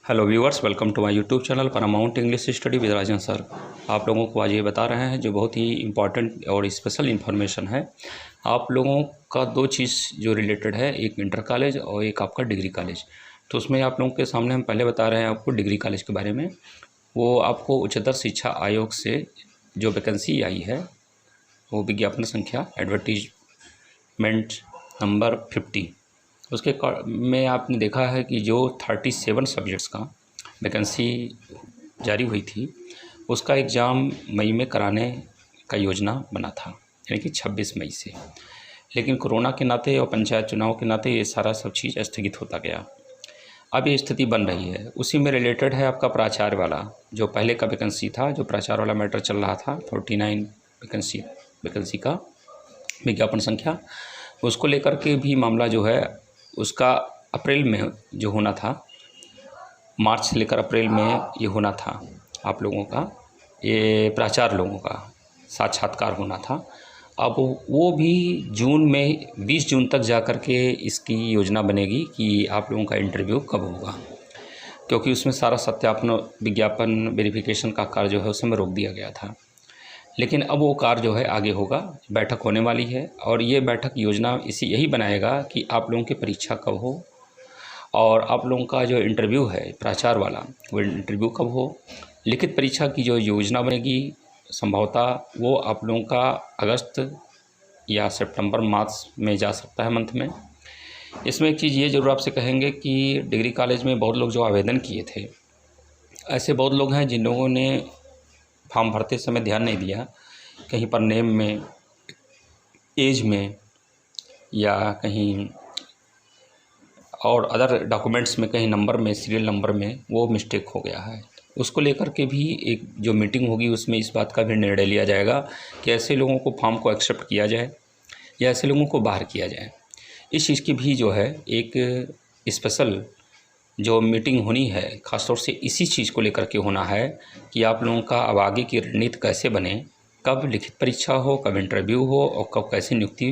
Hello viewers, welcome to my YouTube channel Paramount English study with Rajan sir. आप लोगों को आज ये बता रहे हैं जो बहुत ही इम्पॉर्टेंट और स्पेशल इन्फॉर्मेशन है। आप लोगों का दो चीज़ जो रिलेटेड है, एक इंटर कॉलेज और एक आपका डिग्री कॉलेज। तो उसमें आप लोगों के सामने हम पहले बता रहे हैं आपको डिग्री कॉलेज के बारे में। वो आपको उच्चतर शिक्षा आयोग से जो वैकेंसी आई है, वो विज्ञापन संख्या एडवर्टीजमेंट नंबर 50 उसके में आपने देखा है कि जो 37 सब्जेक्ट्स का वैकेंसी जारी हुई थी, उसका एग्ज़ाम मई में कराने का योजना बना था, यानी कि 26 मई से। लेकिन कोरोना के नाते और पंचायत चुनाव के नाते ये सारा सब चीज़ स्थगित होता गया। अब ये स्थिति बन रही है। उसी में रिलेटेड है आपका प्राचार्य वाला, जो पहले का वैकेंसी था, जो प्राचार्य वाला मैटर चल रहा था, 49 वैकेंसी का विज्ञापन संख्या, उसको लेकर के भी मामला जो है उसका अप्रैल में जो होना था, मार्च से लेकर अप्रैल में ये होना था, आप लोगों का ये प्राचार्य लोगों का साक्षात्कार होना था। अब वो भी जून में 20 जून तक जा कर के इसकी योजना बनेगी कि आप लोगों का इंटरव्यू कब होगा, क्योंकि उसमें सारा सत्यापन विज्ञापन वेरिफिकेशन का कार्य जो है उस समय रोक दिया गया था। लेकिन अब वो कार्य जो है आगे होगा, बैठक होने वाली है और ये बैठक योजना यही बनाएगा कि आप लोगों की परीक्षा कब हो और आप लोगों का जो इंटरव्यू है प्राचार्य वाला, वो इंटरव्यू कब हो। लिखित परीक्षा की जो योजना बनेगी संभवतः वो आप लोगों का अगस्त या सितंबर मार्च में जा सकता है, मंथ में। इसमें एक चीज़ ये ज़रूर आपसे कहेंगे कि डिग्री कॉलेज में बहुत लोग जो आवेदन किए थे, ऐसे बहुत लोग हैं जिन लोगों ने फॉर्म भरते समय ध्यान नहीं दिया, कहीं पर नेम में, एज में या कहीं और अदर डॉक्यूमेंट्स में, कहीं नंबर में, सीरियल नंबर में वो मिस्टेक हो गया है। उसको लेकर के भी एक जो मीटिंग होगी उसमें इस बात का भी निर्णय लिया जाएगा कि ऐसे लोगों को फॉर्म को एक्सेप्ट किया जाए या ऐसे लोगों को बाहर किया जाए। इस चीज़ की भी जो है एक स्पेशल जो मीटिंग होनी है, ख़ासतौर से इसी चीज़ को लेकर के होना है कि आप लोगों का अब आगे की रणनीति कैसे बने, कब लिखित परीक्षा हो, कब इंटरव्यू हो और कब कैसे नियुक्ति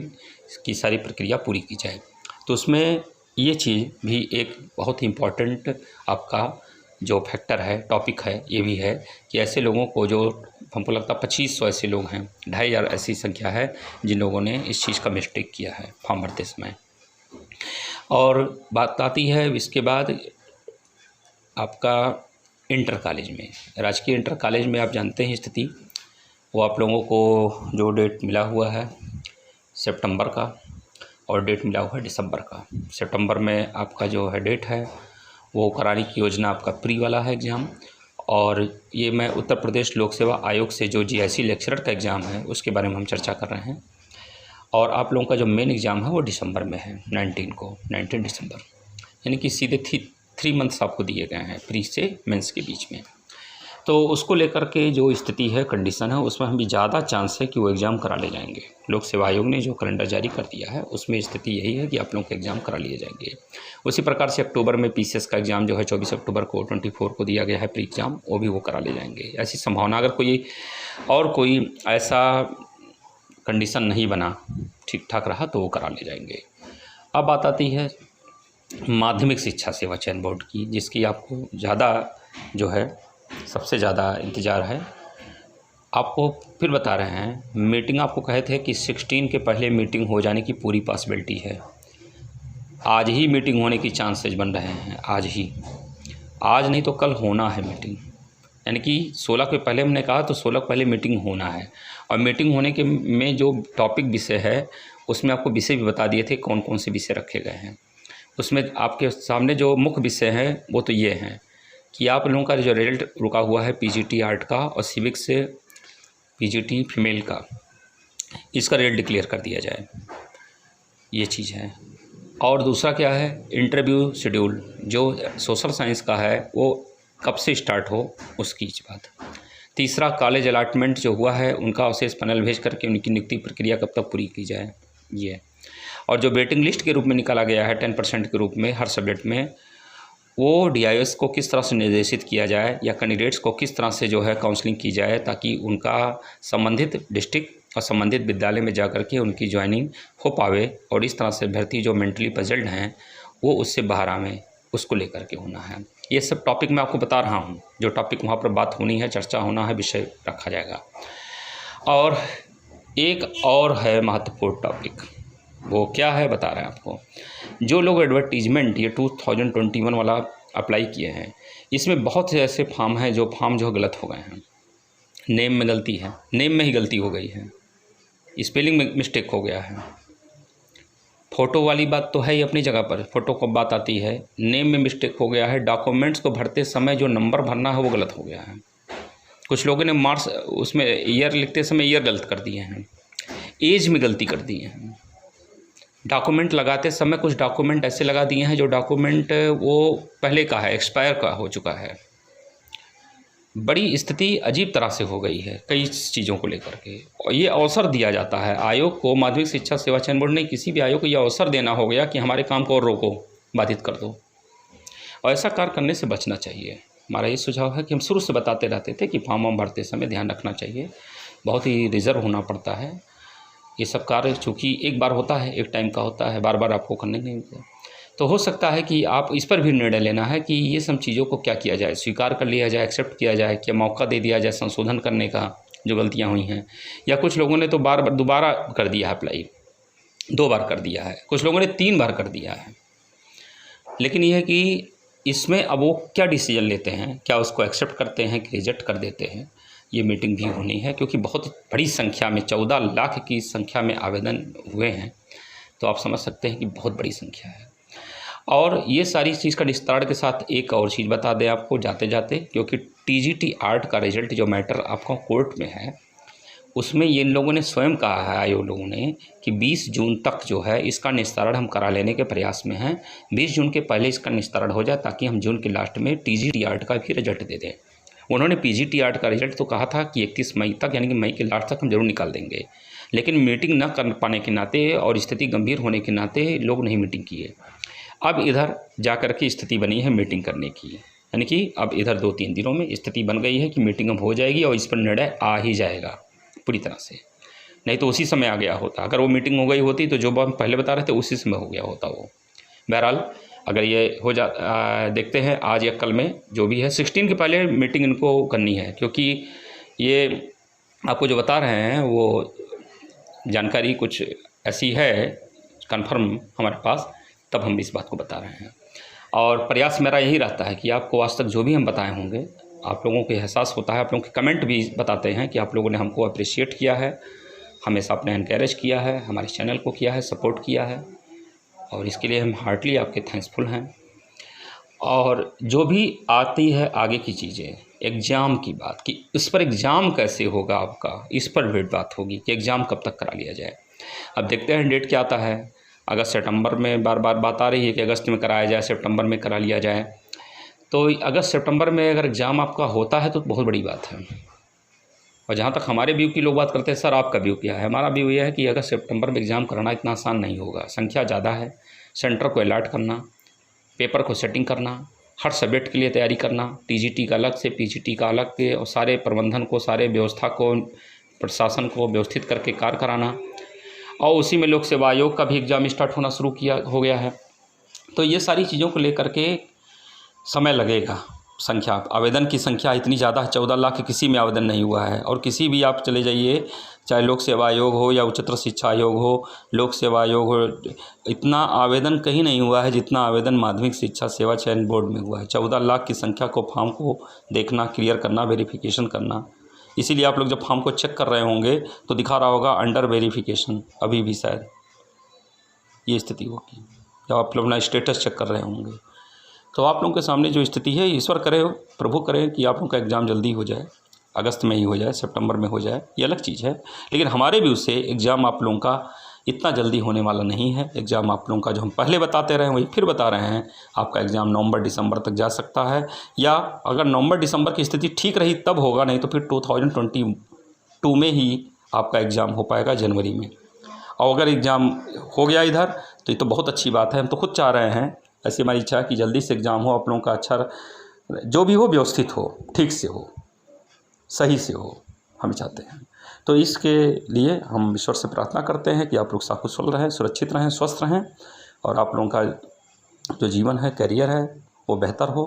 की सारी प्रक्रिया पूरी की जाए। तो उसमें ये चीज़ भी एक बहुत ही इम्पॉर्टेंट आपका जो फैक्टर है, टॉपिक है, ये भी है कि ऐसे लोगों को, जो हमको लगता है 2500 ऐसे लोग हैं, 2500 ऐसी संख्या है जिन लोगों ने इस चीज़ का मिस्टेक किया है फॉर्म भरते समय। और बात आती है इसके बाद आपका इंटर कॉलेज में, राजकीय इंटर कॉलेज में आप जानते हैं स्थिति, वो आप लोगों को जो डेट मिला हुआ है सितंबर का और डेट मिला हुआ है दिसंबर का। सितंबर में आपका जो है डेट है वो कराने की योजना आपका प्री वाला है एग्ज़ाम, और ये मैं उत्तर प्रदेश लोक सेवा आयोग से जो GIC लेक्चरर का एग्ज़ाम है उसके बारे में हम चर्चा कर रहे हैं। और आप लोगों का जो मेन एग्ज़ाम है वो दिसंबर में है, 19 दिसंबर, यानी कि सीधे 3 मंथ्स आपको दिए गए हैं प्री से मेंस के बीच में। तो उसको लेकर के जो स्थिति है, कंडीशन है, उसमें हम भी ज़्यादा चांस है कि वो एग्ज़ाम करा ले जाएंगे। लोक सेवा आयोग ने जो कैलेंडर जारी कर दिया है उसमें स्थिति यही है कि आप लोगों के एग्ज़ाम करा लिए जाएंगे। उसी प्रकार से अक्टूबर में PCS का एग्ज़ाम जो है 24 अक्टूबर को 24 को दिया गया है प्री एग्ज़ाम, वो भी वो करा ले जाएंगे। ऐसी संभावना, अगर कोई ऐसा कंडीशन नहीं बना, ठीक ठाक रहा, तो वो करा ले जाएंगे। अब बात आती है माध्यमिक शिक्षा सेवा चयन बोर्ड की, जिसकी आपको ज़्यादा जो है सबसे ज़्यादा इंतज़ार है। आपको फिर बता रहे हैं, मीटिंग आपको कहे थे कि 16 के पहले मीटिंग हो जाने की पूरी पॉसिबिलिटी है। आज ही मीटिंग होने की चांसेस बन रहे हैं, आज नहीं तो कल होना है मीटिंग, यानी कि 16 के पहले हमने कहा तो 16 के पहले मीटिंग होना है। और मीटिंग होने के में जो टॉपिक विषय है उसमें आपको विषय भी बता दिए थे कौन कौन से विषय रखे गए हैं। उसमें आपके सामने जो मुख्य विषय हैं वो तो ये हैं कि आप लोगों का जो रिजल्ट रुका हुआ है PGT आर्ट का और सिविक्स से PGT फीमेल का, इसका रिजल्ट डिक्लेयर कर दिया जाए, ये चीज़ है। और दूसरा क्या है, इंटरव्यू शेड्यूल जो सोशल साइंस का है वो कब से स्टार्ट हो, उसकी बात। तीसरा, कॉलेज अलॉटमेंट जो हुआ है उनका अवशेष पैनल भेज करके उनकी नियुक्ति प्रक्रिया कब तक पूरी की जाए, ये। और जो वेटिंग लिस्ट के रूप में निकाला गया है 10% के रूप में हर सब्जेक्ट में, वो DIS को किस तरह से निर्देशित किया जाए या कैंडिडेट्स को किस तरह से जो है काउंसलिंग की जाए, ताकि उनका संबंधित डिस्ट्रिक्ट और संबंधित विद्यालय में जाकर के उनकी ज्वाइनिंग हो पावे और इस तरह से अभ्यर्थी जो मेंटली पजल्ड हैं वो उससे बाहर आवें, उसको लेकर के होना है। ये सब टॉपिक मैं आपको बता रहा हूँ, जो टॉपिक वहाँ पर बात होनी है, चर्चा होना है, विषय रखा जाएगा। और एक और है महत्वपूर्ण टॉपिक, वो क्या है बता रहे हैं आपको। जो लोग एडवर्टीजमेंट ये 2021 वाला अप्लाई किए हैं, इसमें बहुत से ऐसे फॉर्म हैं जो गलत हो गए हैं। नेम में गलती है, नेम में ही गलती हो गई है, स्पेलिंग में मिस्टेक हो गया है। फ़ोटो वाली बात तो है ही अपनी जगह पर, फ़ोटो को बात आती है, नेम में मिस्टेक हो गया है। डॉक्यूमेंट्स को भरते समय जो नंबर भरना है वो गलत हो गया है। कुछ लोगों ने मार्क्स उसमें ईयर लिखते समय ईयर गलत कर दिए हैं, एज में गलती कर दी है। डॉक्यूमेंट लगाते समय कुछ डॉक्यूमेंट ऐसे लगा दिए हैं जो डॉक्यूमेंट वो पहले का है, एक्सपायर का हो चुका है। बड़ी स्थिति अजीब तरह से हो गई है कई चीज़ों को लेकर के। और ये अवसर दिया जाता है आयोग को, माध्यमिक शिक्षा सेवा चयन बोर्ड ने किसी भी आयोग को ये अवसर देना हो गया कि हमारे काम को और रोको, बाधित कर दो। और ऐसा कार्य करने से बचना चाहिए। हमारा ये सुझाव है कि हम शुरू से बताते रहते थे कि फॉर्म भरते समय ध्यान रखना चाहिए, बहुत ही रिजर्व होना पड़ता है। ये सब कार्य चूँकि एक बार होता है, एक टाइम का होता है, बार बार आपको करने नहीं होता। तो हो सकता है कि आप इस पर भी निर्णय लेना है कि ये सब चीज़ों को क्या किया जाए, स्वीकार कर लिया जाए, एक्सेप्ट किया जाए, क्या मौका दे दिया जाए संशोधन करने का जो गलतियाँ हुई हैं। या कुछ लोगों ने तो बार बार दोबारा कर दिया है अप्लाई, 2 बार कर दिया है, कुछ लोगों ने 3 बार कर दिया है। लेकिन ये है कि इसमें अब वो क्या डिसीजन लेते हैं, क्या उसको एक्सेप्ट करते हैं कि रिजेक्ट कर देते हैं। ये मीटिंग भी होनी है क्योंकि बहुत बड़ी संख्या में 14 लाख की संख्या में आवेदन हुए हैं, तो आप समझ सकते हैं कि बहुत बड़ी संख्या है। और ये सारी चीज़ का विस्तार के साथ एक और चीज़ बता दें आपको जाते जाते, क्योंकि टीजीटी आर्ट का रिजल्ट जो मैटर आपका कोर्ट में है, उसमें ये इन लोगों ने स्वयं कहा है, आयोग लोगों ने, कि 20 जून तक जो है इसका निस्तारण हम करा लेने के प्रयास में हैं। 20 जून के पहले इसका निस्तारण हो जाए ताकि हम जून के लास्ट में टीजीटी आर्ट का भी रिजल्ट दे दें। उन्होंने पीजीटी आर्ट का रिजल्ट तो कहा था कि 31 मई तक, यानी कि मई के लास्ट तक हम जरूर निकाल देंगे, लेकिन मीटिंग न कर पाने के नाते और स्थिति गंभीर होने के नाते लोग नहीं मीटिंग किए। अब इधर जाकर के स्थिति बनी है मीटिंग करने की, यानी कि अब इधर 2-3 दिनों में स्थिति बन गई है कि मीटिंग अब हो जाएगी और इस पर निर्णय आ ही जाएगा पूरी तरह से। नहीं तो उसी समय आ गया होता, अगर वो मीटिंग हो गई होती तो जो हम पहले बता रहे थे उसी समय हो गया होता वो। बहरहाल अगर ये हो देखते हैं आज या कल में जो भी है, 16 के पहले मीटिंग इनको करनी है, क्योंकि ये आपको जो बता रहे हैं वो जानकारी कुछ ऐसी है कन्फर्म हमारे पास, तब हम इस बात को बता रहे हैं। और प्रयास मेरा यही रहता है कि आपको आज तक जो भी हम बताए होंगे, आप लोगों को एहसास होता है, आप लोगों के कमेंट भी बताते हैं कि आप लोगों ने हमको अप्रिशिएट किया है, हमेशा आपने एनकरेज किया है, हमारे चैनल को किया है, सपोर्ट किया है, और इसके लिए हम हार्टली आपके थैंक्सफुल हैं। और जो भी आती है आगे की चीज़ें, एग्ज़ाम की बात, कि इस पर एग्ज़ाम कैसे होगा आपका, इस पर भी बात होगी कि एग्ज़ाम कब तक करा लिया जाए। अब देखते हैं डेट क्या आता है। अगस्त सितंबर में बार बार बात आ रही है कि अगस्त में कराया जाए, सितंबर में करा लिया जाए। तो अगस्त सितंबर में अगर एग्ज़ाम आपका होता है तो बहुत बड़ी बात है। और जहाँ तक हमारे व्यू की लोग बात करते हैं, सर आपका व्यू क्या है? हमारा व्यू यह है कि अगस्त सितंबर में एग्ज़ाम कराना इतना आसान नहीं होगा, संख्या ज़्यादा है, सेंटर को अलॉट करना, पेपर को सेटिंग करना, हर सब्जेक्ट के लिए तैयारी करना, टीजीटी का अलग से, पीजीटी का अलग से, और सारे प्रबंधन को, सारे व्यवस्था को, प्रशासन को व्यवस्थित करके कार्य कराना, और उसी में लोक सेवा आयोग का भी एग्ज़ाम स्टार्ट होना शुरू हो गया है। तो ये सारी चीज़ों को लेकर के समय लगेगा। संख्या, आवेदन की संख्या इतनी ज़्यादा है, 14 लाख किसी में आवेदन नहीं हुआ है। और किसी भी आप चले जाइए, चाहे लोक सेवा आयोग हो या उच्चतर शिक्षा आयोग हो, लोक सेवा आयोग हो, इतना आवेदन कहीं नहीं हुआ है जितना आवेदन माध्यमिक शिक्षा सेवा चयन बोर्ड में हुआ है। 14 लाख की संख्या को फॉर्म को देखना, क्लियर करना, वेरिफिकेशन करना। इसीलिए आप लोग जब फॉर्म को चेक कर रहे होंगे तो दिखा रहा होगा अंडर वेरिफिकेशन, अभी भी शायद ये स्थिति होगी जब आप लोग अपना स्टेटस चेक कर रहे होंगे। तो आप लोगों के सामने जो स्थिति है, ईश्वर करे, प्रभु करे कि आप लोगों का एग्ज़ाम जल्दी हो जाए, अगस्त में ही हो जाए, सितंबर में हो जाए, ये अलग चीज़ है। लेकिन हमारे व्यू से एग्ज़ाम आप लोगों का इतना जल्दी होने वाला नहीं है। एग्ज़ाम आप लोगों का जो हम पहले बताते रहे वही फिर बता रहे हैं, आपका एग्ज़ाम नवंबर-दिसंबर तक जा सकता है, या अगर नवंबर-दिसंबर की स्थिति ठीक रही तब होगा, नहीं तो फिर 2022 में ही आपका एग्ज़ाम हो पाएगा, जनवरी में। और अगर एग्ज़ाम हो गया इधर तो ये तो बहुत अच्छी बात है। हम तो खुद चाह रहे हैं, ऐसी हमारी इच्छा है कि जल्दी से एग्ज़ाम हो, आप लोगों का अच्छा जो भी हो व्यवस्थित हो, ठीक से हो, सही से हो, हम चाहते हैं। तो इसके लिए हम ईश्वर से प्रार्थना करते हैं कि आप लोग सकुशल रहें, सुरक्षित रहें, स्वस्थ रहें, और आप लोगों का जो जीवन है, करियर है, वो बेहतर हो।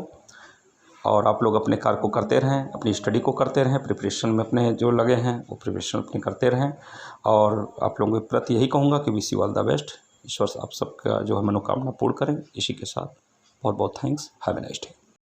और आप लोग अपने कार्य को करते रहें, अपनी स्टडी को करते रहें, प्रिपरेशन में अपने जो लगे हैं वो प्रिपरेशन अपनी करते रहें। और आप लोगों के प्रति यही कहूँगा कि wish you all the best. ईश्वर आप सबका जो है मनोकामना पूर्ण करें। इसी के साथ बहुत बहुत thanks. Have a nice day.